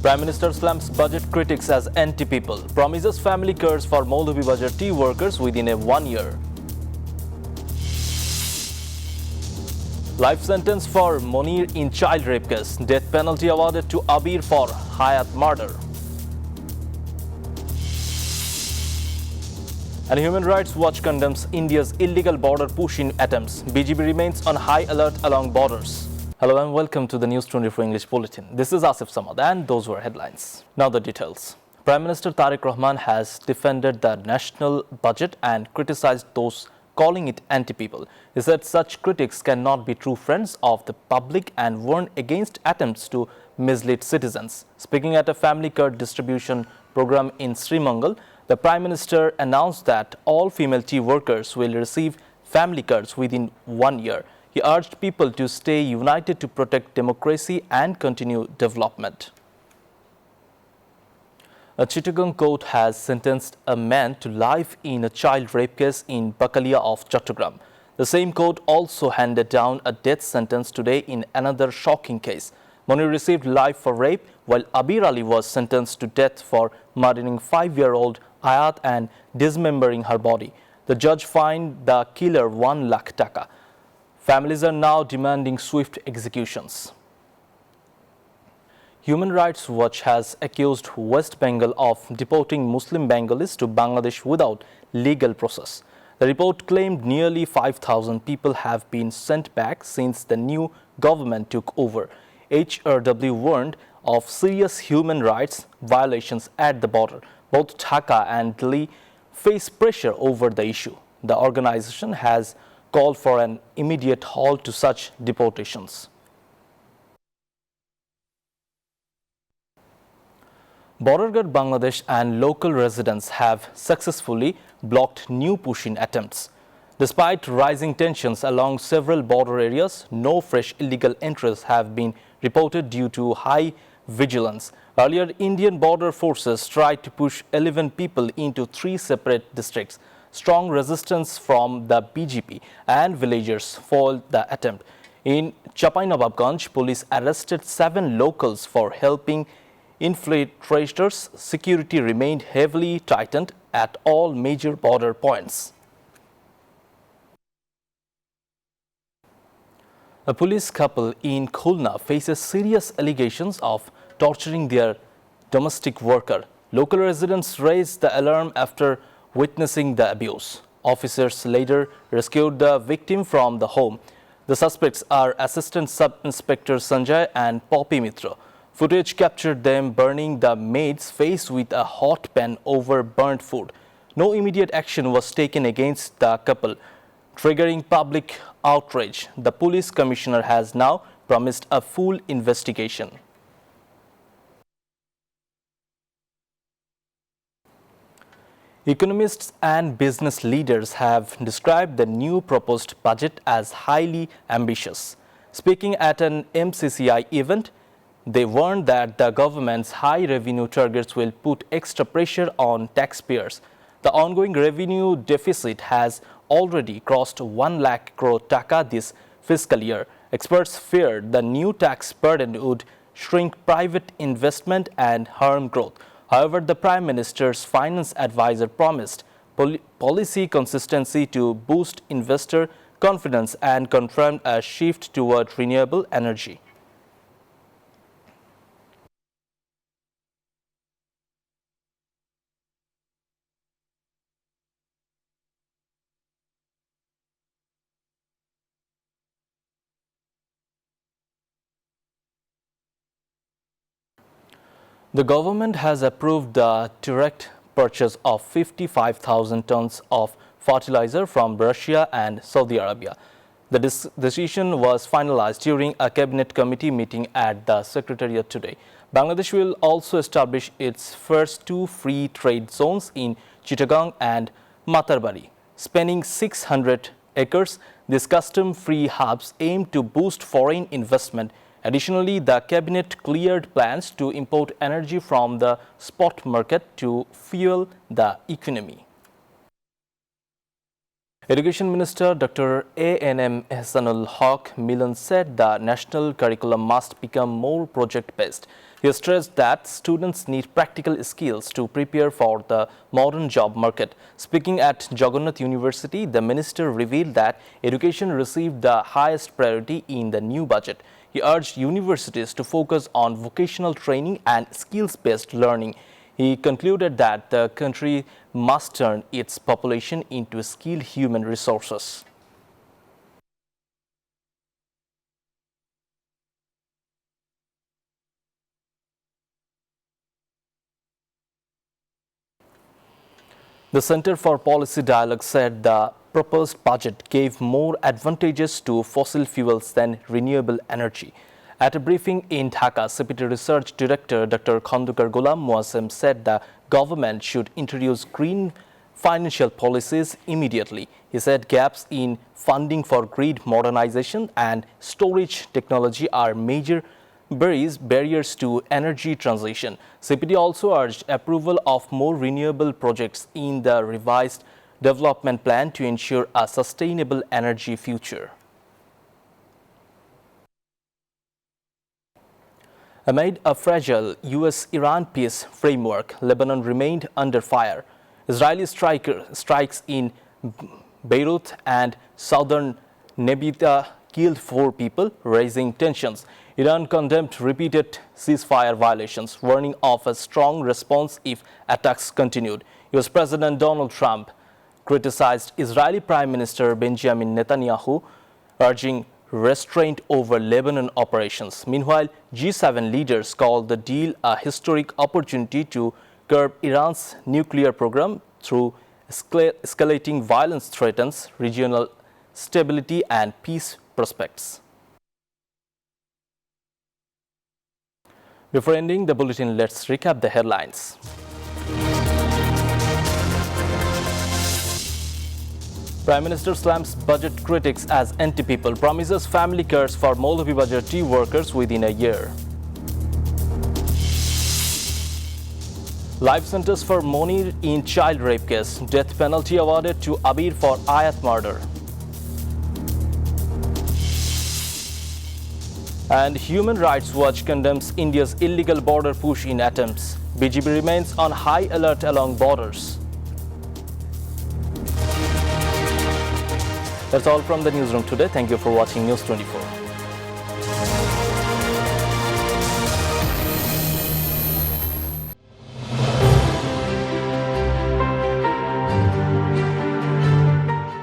Prime Minister slams budget critics as anti-people. Promises family cures for Moldovi budget tea workers within a 1 year. Life sentence for Monir in child rape case. Death penalty awarded to Abir for Hayat murder. And Human Rights Watch condemns India's illegal border pushing attempts. BGP remains on high alert along borders. Hello and welcome to the News24 English Bulletin. This is Asif Samad and those were headlines. Now the details. Prime Minister Tariq Rahman has defended the national budget and criticized those calling it anti-people. He said such critics cannot be true friends of the public and warned against attempts to mislead citizens. Speaking at a family card distribution program in Srimangal, the Prime Minister announced that all female tea workers will receive family cards within 1 year. He urged people to stay united to protect democracy and continue development. A Chittagong court has sentenced a man to life in a child rape case in Bakalia of Chattogram. The same court also handed down a death sentence today in another shocking case. Monir received life for rape, while Abir Ali was sentenced to death for murdering 5-year-old Ayat and dismembering her body. The judge fined the killer 1 lakh taka. Families are now demanding swift executions. Human Rights Watch has accused West Bengal of deporting Muslim Bengalis to Bangladesh without legal process. The report claimed nearly 5,000 people have been sent back since the new government took over. HRW warned of serious human rights violations at the border. Both Dhaka and Delhi face pressure over the issue. The organization has called for an immediate halt to such deportations. Border guard Bangladesh and local residents have successfully blocked new pushing attempts. Despite rising tensions along several border areas, no fresh illegal entries have been reported due to high vigilance. Earlier, Indian border forces tried to push 11 people into 3 separate districts. Strong resistance from the BGP and villagers foiled the attempt. In Chapainababganj, police arrested 7 locals for helping infiltrators. Security remained heavily tightened at all major border points. A police couple in Khulna faces serious allegations of torturing their domestic worker. Local residents raised the alarm after witnessing the abuse. Officers later rescued the victim from the home. The suspects are Assistant Sub-Inspector Sanjay and Poppy Mitra. Footage captured them burning the maid's face with a hot pan over burnt food. No immediate action was taken against the couple, triggering public outrage. The police commissioner has now promised a full investigation. Economists and business leaders have described the new proposed budget as highly ambitious. Speaking at an MCCI event, they warned that the government's high revenue targets will put extra pressure on taxpayers. The ongoing revenue deficit has already crossed 1 lakh crore taka this fiscal year. Experts feared the new tax burden would shrink private investment and harm growth. However, the Prime Minister's finance advisor promised policy consistency to boost investor confidence and confirmed a shift toward renewable energy. The government has approved the direct purchase of 55,000 tons of fertilizer from Russia and Saudi Arabia. The decision was finalized during a cabinet committee meeting at the Secretariat today. Bangladesh will also establish its first 2 free trade zones in Chittagong and Matarbari. Spanning 600 acres, these custom-free hubs aim to boost foreign investment. Additionally, the cabinet cleared plans to import energy from the spot market to fuel the economy. Education Minister Dr. A.N.M. Ehsanul Haq Milan said the national curriculum must become more project-based. He stressed that students need practical skills to prepare for the modern job market. Speaking at Jagannath University, the minister revealed that education received the highest priority in the new budget. He urged universities to focus on vocational training and skills-based learning. He concluded that the country must turn its population into skilled human resources. The Center for Policy Dialogue said the proposed budget gave more advantages to fossil fuels than renewable energy. At a briefing in Dhaka, CPT Research Director Dr. Khandukar Ghulam Muazzam said the government should introduce green financial policies immediately. He said gaps in funding for grid modernization and storage technology are major barriers to energy transition. CPT also urged approval of more renewable projects in the revised development plan to ensure a sustainable energy future. Amid a fragile US-Iran peace framework, Lebanon remained under fire. Israeli strikes in Beirut and southern Nebatia killed 4 people, raising tensions. Iran condemned repeated ceasefire violations, warning of a strong response if attacks continued. US President Donald Trump criticized Israeli Prime Minister Benjamin Netanyahu, urging restraint over Lebanon operations. Meanwhile, G7 leaders called the deal a historic opportunity to curb Iran's nuclear program through escalating violence threatens regional stability and peace prospects. Before ending the bulletin, let's recap the headlines. Prime Minister slams budget critics as anti-people, promises family cares for Maulabhibajar tea workers within a year. Life sentence for Monir in child rape case, death penalty awarded to Abir for Ayat murder. And Human Rights Watch condemns India's illegal border push in attempts. BGP remains on high alert along borders. That's all from the newsroom today. Thank you for watching News 24.